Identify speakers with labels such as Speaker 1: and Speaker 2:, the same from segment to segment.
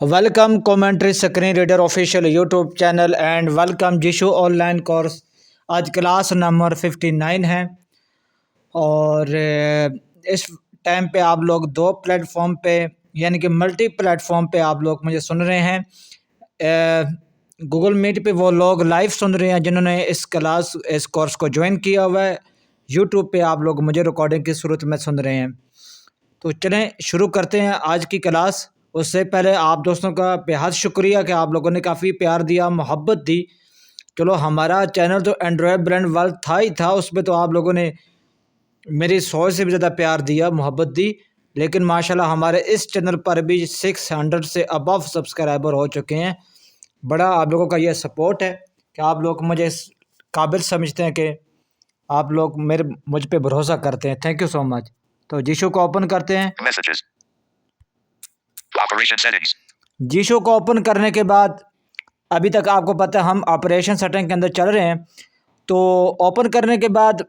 Speaker 1: Welcome commentary screen reader official YouTube channel and welcome Jisshu online course. आज class number 59 है और इस time पे आप लोग दो प्लेटफॉर्म पे यानी कि मल्टी प्लेटफॉर्म पे आप लोग मुझे सुन रहे हैं। गूगल मीट पे वो लोग लाइव सुन रहे हैं जिन्होंने इस कोर्स को ज्वाइन किया हुआ है। यूट्यूब पे आप लोग मुझे रिकॉर्डिंग की सूरत में सुन रहे हैं। तो चलें शुरू करते हैं आज की क्लास। उससे पहले आप दोस्तों का बेहद शुक्रिया कि आप लोगों ने काफ़ी प्यार दिया, मोहब्बत दी। चलो हमारा चैनल तो एंड्रॉयड ब्रांड वर्ल्ड था ही था, उसमें तो आप लोगों ने मेरी 100 से भी ज़्यादा प्यार दिया, मोहब्बत दी। लेकिन माशाल्लाह हमारे इस चैनल पर भी 600 से अबव सब्सक्राइबर हो चुके हैं। बड़ा आप लोगों का ये सपोर्ट है कि आप लोग मुझे इस काबिल समझते हैं कि आप लोग मुझ पे भरोसा करते हैं। Thank you so much. तो जीशो को ओपन करते हैं।
Speaker 2: Messages. Operation settings.
Speaker 1: जीशो को ओपन करने के बाद अभी तक आपको पता है हम ऑपरेशन सेटिंग के अंदर चल रहे हैं। तो ओपन करने के बाद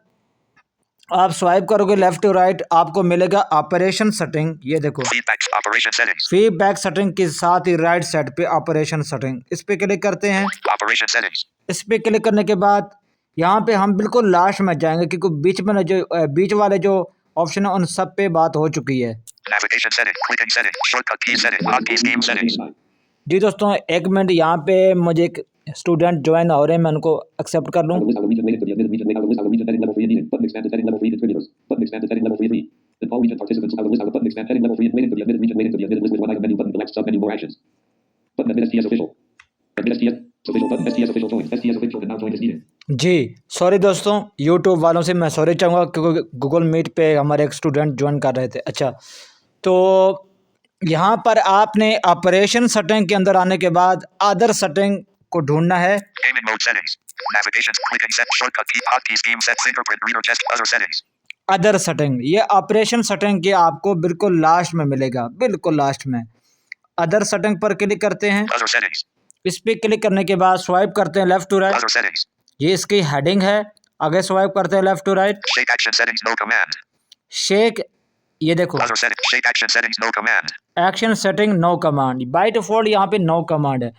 Speaker 1: आप स्वाइप करोगे लेफ़्ट टू राइट, आपको मिलेगा ऑपरेशन सेटिंग। ये देखो
Speaker 2: Feedback. Operation settings.
Speaker 1: Feedback setting के साथ ही राइट साइड पे ऑपरेशन सेटिंग, इस पे क्लिक करते हैं।
Speaker 2: Operation settings.
Speaker 1: इस पे क्लिक करने के बाद यहाँ पे हम बिल्कुल लास्ट में जाएंगे क्योंकि बीच वाले जो ऑप्शन है उन सब पे बात हो चुकी है।
Speaker 2: Navigation setting. Clicking setting. Shortcut key setting. Hotkey scheme settings.
Speaker 1: जी दोस्तों एक मिनट, यहाँ पे मुझे एक स्टूडेंट ज्वाइन हो रहे हैं, मैं उनको एक्सेप्ट कर लूँ। जी सॉरी दोस्तों, यूट्यूब वालों से मैं सॉरी चाहूँगा क्योंकि गूगल मीट पे हमारे एक स्टूडेंट ज्वाइन कर रहे थे। अच्छा, तो यहाँ पर आपने ऑपरेशन सेटिंग के अंदर आने के बाद अदर सेटिंग को ढूंढना है।
Speaker 2: Gaming mode settings. Navigation. Clicking set. Shortcut key. Hotkey scheme set. Fingerprint reader test. Other settings.
Speaker 1: Other setting, ये ऑपरेशन सेटिंग के आपको बिल्कुल लास्ट में मिलेगा, बिल्कुल लास्ट में। अदर सेटिंग पर क्लिक करते हैं।
Speaker 2: Other settings.
Speaker 1: इस पे क्लिक करने के बाद स्वाइप करते हैं left to right,
Speaker 2: Other settings.
Speaker 1: ये इसकी हेडिंग है। आगे स्वाइप करते हैं left to right,
Speaker 2: Shake action settings. No command.
Speaker 1: Shake, ये देखो
Speaker 2: Other settings. Shake action settings. No command.
Speaker 1: Action setting no command, by default यहाँ पे नो कमांड है।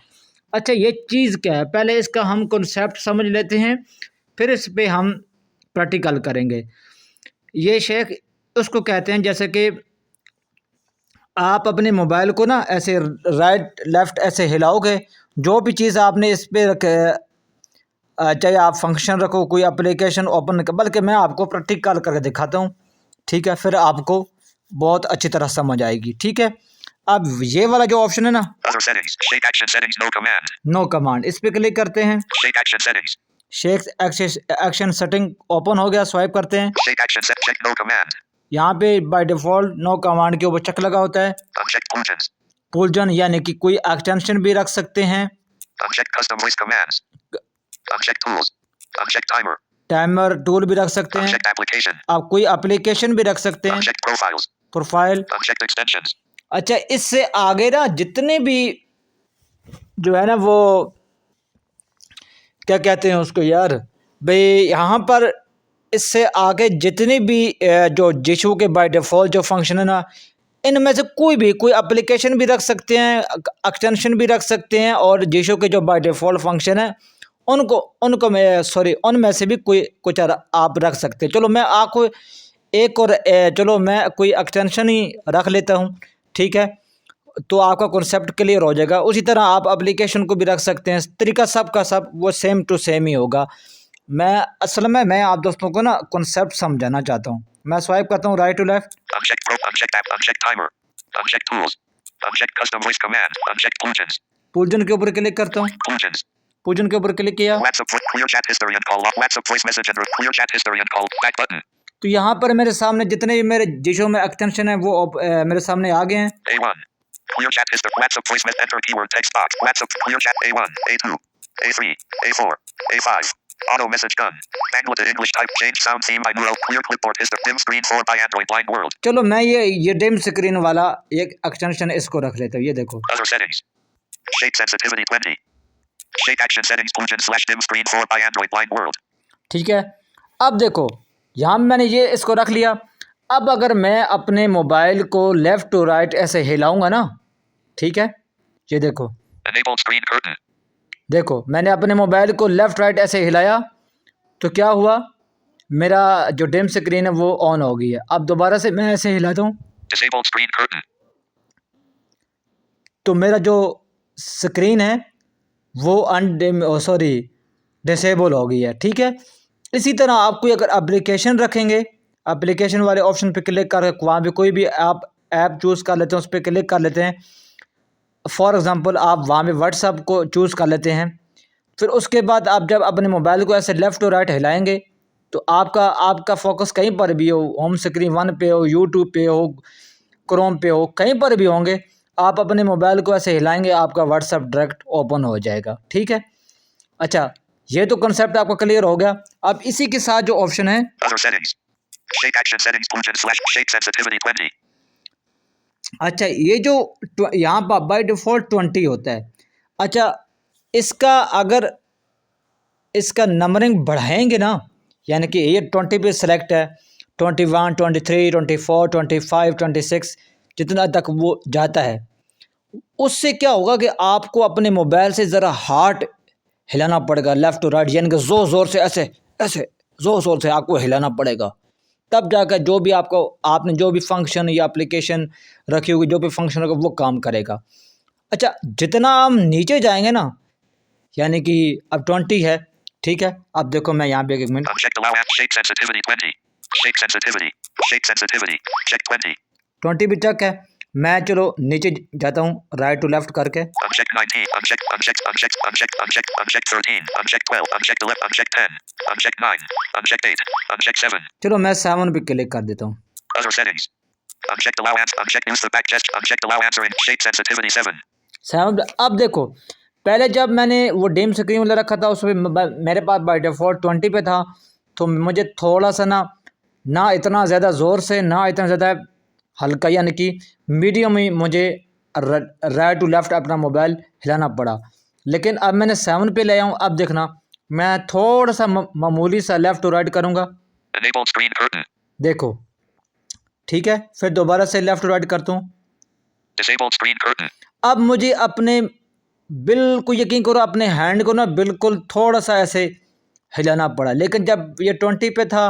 Speaker 1: अच्छा, ये चीज़ क्या है, पहले इसका हम कॉन्सेप्ट समझ लेते हैं, फिर इस पे हम प्रैक्टिकल करेंगे। ये शेक उसको कहते हैं जैसे कि आप अपने मोबाइल को ना ऐसे राइट लेफ़्ट ऐसे हिलाओगे, जो भी चीज़ आपने इस पर चाहे आप फंक्शन रखो, कोई एप्लीकेशन ओपन, बल्कि मैं आपको प्रैक्टिकल करके दिखाता हूँ, ठीक है, फिर आपको बहुत अच्छी तरह समझ आएगी। ठीक है, अब ये वाला जो ऑप्शन है ना
Speaker 2: Other settings. Shake action settings. No command.
Speaker 1: No command, इस पे क्लिक करते हैं।
Speaker 2: Shake action settings.
Speaker 1: Shake action setting open हो गया, स्वाइप करते हैं।
Speaker 2: Shake action set. Check. No command.
Speaker 1: यहाँ पे बाय डिफ़ॉल्ट नो कमांड के ऊपर चेक लगा होता है।
Speaker 2: Uncheck functions.
Speaker 1: पुलजन यानी कि कोई एक्सटेंशन भी रख सकते हैं।
Speaker 2: Uncheck custom voice commands. Uncheck tools. Uncheck timer.
Speaker 1: Timer tool भी रख सकते हैं।
Speaker 2: Uncheck application.
Speaker 1: आप कोई एप्लीकेशन भी रख सकते हैं।
Speaker 2: Uncheck profiles.
Speaker 1: Profile.
Speaker 2: Unchecked extensions.
Speaker 1: अच्छा, इससे आगे ना जितने भी जो है ना वो क्या कहते हैं उसको यार भाई, यहाँ पर इससे आगे जितनी भी जो जिशू के बाय डिफ़ॉल्ट जो फंक्शन है ना, इनमें से कोई एप्लीकेशन भी रख सकते हैं, एक्सटेंशन भी रख सकते हैं, और जिशू के जो बाय डिफ़ॉल्ट फंक्शन है उनको मैं उनमें से भी कुछ आप रख सकते हैं। चलो मैं आपको एक और चलो मैं कोई एक्सटेंशन ही रख लेता हूँ, ठीक है, तो आपका कॉन्सेप्ट क्लियर हो जाएगा। उसी तरह आप एप्लीकेशन को भी रख सकते हैं। तरीका सब का सब वो सेम टू सेम ही होगा। मैं आप दोस्तों को ना कॉन्सेप्ट समझाना चाहता हूँ। मैं स्वाइप करता हूँ right to left.
Speaker 2: Uncheck app. Uncheck timer. Uncheck tools. Uncheck custom voice command. Uncheck functions.
Speaker 1: पुलजन के ऊपर क्लिक करता हूँ।
Speaker 2: Functions.
Speaker 1: पुलजन के ऊपर क्लिक किया
Speaker 2: WhatsApp clear chat history and call. WhatsApp voice message and clear chat history and call. Back button.
Speaker 1: तो यहाँ पर मेरे सामने जितने भी मेरे जिशो में एक्सटेंशन है वो मेरे सामने आ गए हैं।
Speaker 2: A1. Clear chat history. WhatsApp voice message. Enter keyword text box. WhatsApp clear chat. A1. A2. A3. A4. A5. Auto message done. Bangla to English type. Change sound theme by Neural. Clear clipboard history. Dim screen 4 by Android blind world.
Speaker 1: चलो मैं ये dim screen वाला एक extension इसको रख लेता हूँ। ये देखो
Speaker 2: Other settings. Shape sensitivity 20. Shape action settings. Function / dim screen 4 by Android blind world.
Speaker 1: ठीक है, अब देखो यहाँ मैंने ये इसको रख लिया। अब अगर मैं अपने मोबाइल को लेफ़्ट टू राइट ऐसे हिलाऊंगा ना, ठीक है, ये देखो,
Speaker 2: Enable screen curtain.
Speaker 1: देखो मैंने अपने मोबाइल को लेफ़्ट राइट ऐसे हिलाया तो क्या हुआ, मेरा जो डिम स्क्रीन है वो ऑन हो गई है। अब दोबारा से मैं ऐसे हिलाता हूँ
Speaker 2: Disable screen curtain.
Speaker 1: तो मेरा जो स्क्रीन है वो डिसेबल हो गई है। ठीक है, इसी तरह आप कोई अगर एप्लीकेशन रखेंगे, एप्लीकेशन वाले ऑप्शन पे क्लिक कर वहाँ पे कोई भी आप ऐप चूज़ कर लेते हैं, उस पर क्लिक कर लेते हैं। फॉर एग्ज़ाम्पल आप वहाँ पे व्हाट्सअप को चूज़ कर लेते हैं। फिर उसके बाद आप जब अपने मोबाइल को ऐसे लेफ़्ट और राइट हिलाएंगे तो आपका फोकस कहीं पर भी हो, होम स्क्रीन 1 पे हो, यूट्यूब पे हो, क्रोम पे हो, कहीं पर भी होंगे, आप अपने मोबाइल को ऐसे हिलाएंगे, आपका व्हाट्सअप डायरेक्ट ओपन हो जाएगा। ठीक है, अच्छा ये तो कंसेप्ट आपका क्लियर हो गया। अब इसी के साथ जो ऑप्शन है
Speaker 2: Other settings. Shake action settings. /shake sensitivity 20.
Speaker 1: अच्छा ये जो यहाँ पर बाय डिफ़ॉल्ट 20 होता है। अच्छा इसका अगर इसका नंबरिंग बढ़ाएंगे ना, यानी कि ये 20 पे सेलेक्ट है, 21, 23, 24, 25, 26 जितना तक वो जाता है, उससे क्या होगा कि आपको अपने मोबाइल से ज़रा हार्ड हिलाना पड़ेगा लेफ़्ट टू राइट, यानी कि ज़ोर ज़ोर से ऐसे ऐसे ज़ोर ज़ोर से आपको हिलाना पड़ेगा। तब जाकर जो भी आपने जो भी फंक्शन या एप्लीकेशन रखी होगी, जो भी फंक्शन होगा वो काम करेगा। अच्छा जितना हम नीचे जाएंगे ना, यानी कि अब 20 है, ठीक है, अब देखो मैं यहाँ पे एक minute
Speaker 2: Unchecked allow app. Shake sensitivity 20. Shake sensitivity. Shake sensitivity. Check 20.
Speaker 1: 20 भी चेक है। मैं चलो नीचे जाता हूँ राइट टू लेफ्ट करके,
Speaker 2: Unchecked 19. Unchecked. Unchecked. Unchecked. Unchecked. Unchecked. Unchecked 13. Unchecked 12. Unchecked 11. Unchecked 10. Unchecked 9. Unchecked 8. Unchecked 7.
Speaker 1: चलो मैं 7 पे क्लिक कर देता हूँ।
Speaker 2: Other settings. Unchecked allow answer. Unchecked use the back gesture. Unchecked allow answering. Shake sensitivity 7.
Speaker 1: 7 अब देखो, पहले जब मैंने वो डिम स्क्रीन वाला रखा था उसमें मेरे पास बाय डिफ़ॉल्ट 20 पे था, तो मुझे थोड़ा सा ना इतना ज़्यादा ज़ोर से, ना इतना ज़्यादा हल्का, यानी कि मीडियम ही मुझे राइट टू लेफ़्ट अपना मोबाइल हिलाना पड़ा। लेकिन अब मैंने 7 पे ले आया हूँ। अब देखना मैं थोड़ा सा मामूली सा लेफ़्ट टू राइट करूँगा,
Speaker 2: Enable screen curtain.
Speaker 1: देखो ठीक है, फिर दोबारा से लेफ़्ट टू राइट करता हूँ।
Speaker 2: Disable screen curtain.
Speaker 1: अब मुझे अपने बिल्कुल यकीन करो अपने हैंड को ना बिल्कुल थोड़ा सा ऐसे हिलाना पड़ा, लेकिन जब ये 20 पे था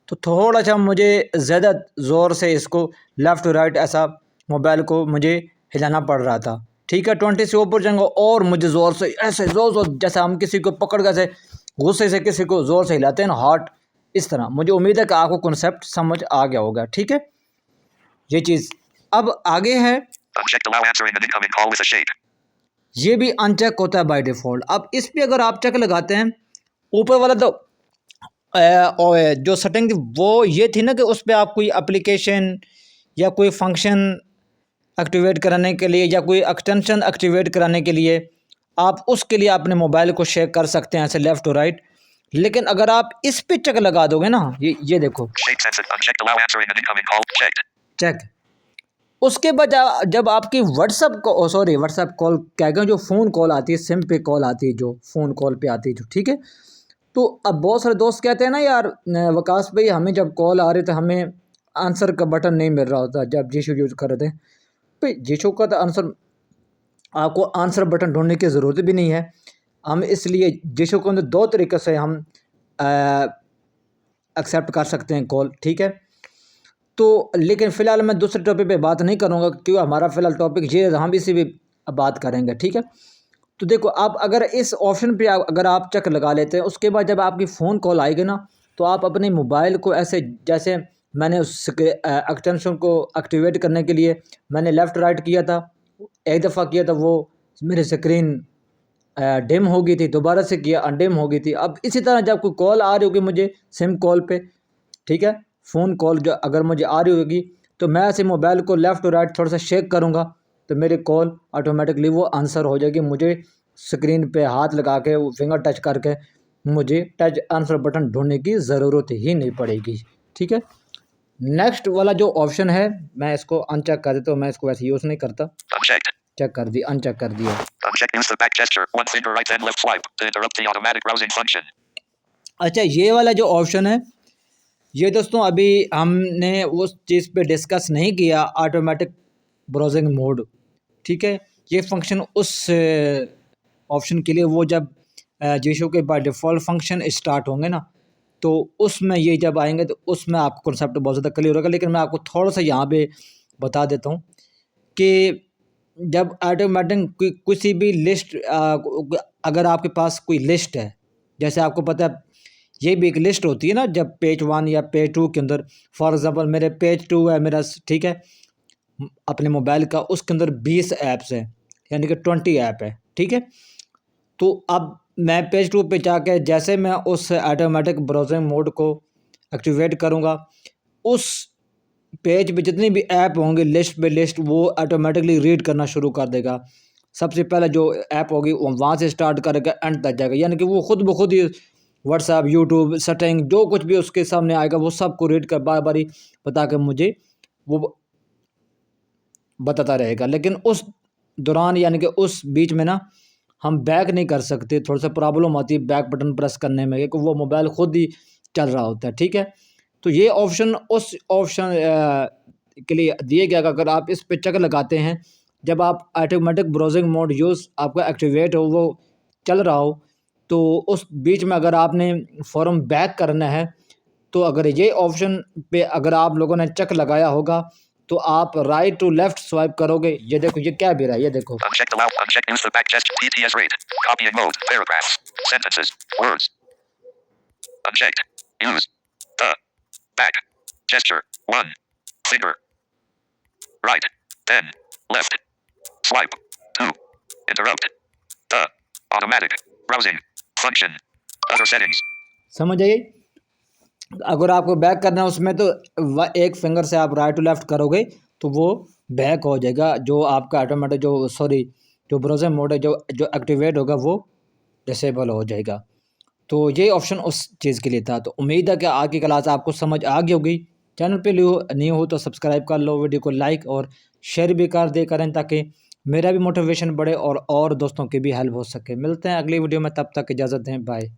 Speaker 1: तो थोड़ा सा मुझे ज़्यादा ज़ोर से इसको लेफ़्ट टू राइट ऐसा मोबाइल को मुझे हिलाना पड़ रहा था। ठीक है, 20 से ऊपर जाऊँगा और मुझे ज़ोर से ऐसे ज़ोर ज़ोर, जैसे हम किसी को पकड़ कर ऐसे गुस्से से किसी को ज़ोर से हिलाते हैं ना हार्ट, इस तरह। मुझे उम्मीद है कि आपको कॉन्सेप्ट समझ आ गया होगा। ठीक है, ये चीज़ अब आगे है,
Speaker 2: Unchecked allow answering an incoming call with a shake.
Speaker 1: ये भी अनचेक होता है बाय डिफ़ॉल्ट। अब इस पे अगर आप चेक लगाते हैं, ऊपर वाला तो जो सेटिंग थी वो ये थी ना कि उस पे आप कोई एप्लीकेशन या कोई फंक्शन एक्टिवेट कराने के लिए या कोई एक्सटेंशन एक्टिवेट कराने के लिए आप उसके लिए अपने मोबाइल को शेक कर सकते हैं ऐसे लेफ़्ट टू राइट। लेकिन अगर आप इस पे चेक लगा दोगे ना, ये देखो
Speaker 2: Shake sensitive. Unchecked allow answering an incoming call. Checked.
Speaker 1: Check, उसके बाद जब आपकी व्हाट्सअप कॉल क्या कहते हैं, जो फ़ोन कॉल आती है, सिम पे कॉल आती है, जो फ़ोन कॉल पे आती है जो, ठीक है, तो अब बहुत सारे दोस्त कहते हैं ना यार वकास भाई हमें जब कॉल आ रही तो हमें आंसर का बटन नहीं मिल रहा होता जब जीशो यूज़ कर रहे थे। भाई जीशो का तो आंसर, आपको आंसर बटन ढूंढने की ज़रूरत भी नहीं है। हम इसलिए जीशो को 2 तरीक़े से हम एक्सेप्ट कर सकते हैं कॉल। ठीक है, तो लेकिन फ़िलहाल मैं दूसरे टॉपिक पे बात नहीं करूँगा क्योंकि हमारा फ़िलहाल टॉपिक ये है, हम इसी पे बात करेंगे। ठीक है, तो देखो आप अगर इस ऑप्शन पे अगर आप चेक लगा लेते हैं, उसके बाद जब आपकी फ़ोन कॉल आएगी ना तो आप अपने मोबाइल को ऐसे, जैसे मैंने उस एक्सटेंशन को एक्टिवेट करने के लिए मैंने लेफ़्ट राइट किया था, एक दफ़ा किया था वो मेरी स्क्रीन डिम हो गई थी, दोबारा से किया अनडिम हो गई थी। अब इसी तरह जब कोई कॉल आ रही होगी मुझे सिम कॉल पे, ठीक है, फ़ोन कॉल जो अगर मुझे आ रही होगी तो मैं ऐसे मोबाइल को लेफ़्ट टू राइट थोड़ा सा शेक करूँगा तो मेरी कॉल ऑटोमेटिकली वो आंसर हो जाएगी। मुझे स्क्रीन पे हाथ लगा के वो फिंगर टच करके मुझे टच आंसर बटन ढूंढने की ज़रूरत ही नहीं पड़ेगी। ठीक है, नेक्स्ट वाला जो ऑप्शन है मैं इसको अनचेक कर देता हूँ, मैं इसको वैसे यूज़ नहीं करता।
Speaker 2: Unchecked.
Speaker 1: चेक कर दी, अनचेक कर दिया।
Speaker 2: Unchecked use the back gesture. One finger right and left swipe to interrupt the automatic browsing function.
Speaker 1: अच्छा ये वाला जो ऑप्शन है ये दोस्तों अभी हमने उस चीज़ पे डिस्कस नहीं किया, ऑटोमेटिक ब्राउजिंग मोड। ठीक है, ये फंक्शन उस ऑप्शन के लिए वो जब जीशो के बाय डिफ़ॉल्ट फंक्शन स्टार्ट होंगे ना, तो उसमें ये जब आएँगे तो उसमें आपको कॉन्सेप्ट बहुत ज़्यादा क्लियर होगा। लेकिन मैं आपको थोड़ा-सा यहाँ पे बता देता हूँ कि जब ऑटोमेटिक किसी भी लिस्ट अगर आपके पास कोई लिस्ट है, जैसे आपको पता है ये भी एक लिस्ट होती है ना, जब पेज 1 या पेज 2 के अंदर फॉर एग्ज़ाम्पल मेरे पेज 2 है मेरा, ठीक है, अपने मोबाइल का, उसके अंदर 20 ऐप्स हैं, यानी कि 20 ऐप है, ठीक है। तो अब मैं पेज 2 पे जाके जैसे मैं उस ऑटोमेटिक ब्राउज़िंग मोड को एक्टिवेट करूँगा, उस पेज पे जितनी भी ऐप होंगे लिस्ट पे लिस्ट वो ऑटोमेटिकली रीड करना शुरू कर देगा। सबसे पहले जो ऐप होगी वो वहाँ से स्टार्ट करेगा एंड तक जाएगा, यानी कि वो खुद ब खुद ही व्हाट्सएप, यूट्यूब, सेटिंग जो कुछ भी उसके सामने आएगा वो सबको रीड कर बारी-बारी बता के मुझे वो बताता रहेगा। लेकिन उस दौरान यानी कि उस बीच में ना हम बैक नहीं कर सकते, थोड़ा-सा प्रॉब्लम आती है बैक बटन प्रेस करने में, क्योंकि वो मोबाइल खुद ही चल रहा होता है, ठीक है। तो ये ऑप्शन उस ऑप्शन के लिए दिए गया कि अगर आप इस पे चेक लगाते हैं, जब आप ऑटोमेटिक ब्राउज़िंग मोड यूज़ आपका एक्टिवेट हो, वो चल रहा हो, तो उस बीच में अगर आपने फ़ौरन बैक करना है, तो अगर ये ऑप्शन पे अगर आप लोगों ने चेक लगाया होगा, तो आप राइट टू लेफ्ट स्वाइप करोगे। ये देखो ये क्या भी रहा है, ये देखो।
Speaker 2: Unchecked allow. Unchecked use the back gesture. TTS rate. Copying mode. Paragraphs. Sentences. Words. Unchecked. Use the back gesture. 1. Finger. Right. 10. Left. Swipe. 2. Interrupt. The automatic browsing function. Other settings.
Speaker 1: समझ आई? अगर आपको बैक करना है उसमें तो एक finger से आप राइट टू लेफ्ट करोगे तो वो बैक हो जाएगा, जो आपका ऑटोमेटिक जो ब्राउज़र मोड है जो जो एक्टिवेट होगा वो डिसेबल हो जाएगा। तो ये ऑप्शन उस चीज़ के लिए था। तो उम्मीद है कि आज की क्लास आपको समझ आ गई होगी। चैनल पे न्यू हो तो सब्सक्राइब कर लो, वीडियो को लाइक और शेयर भी कर दे करें ताकि मेरा भी मोटिवेशन बढ़े और दोस्तों की भी हेल्प हो सके। मिलते हैं अगली वीडियो में, तब तक इजाज़त दें, बाय।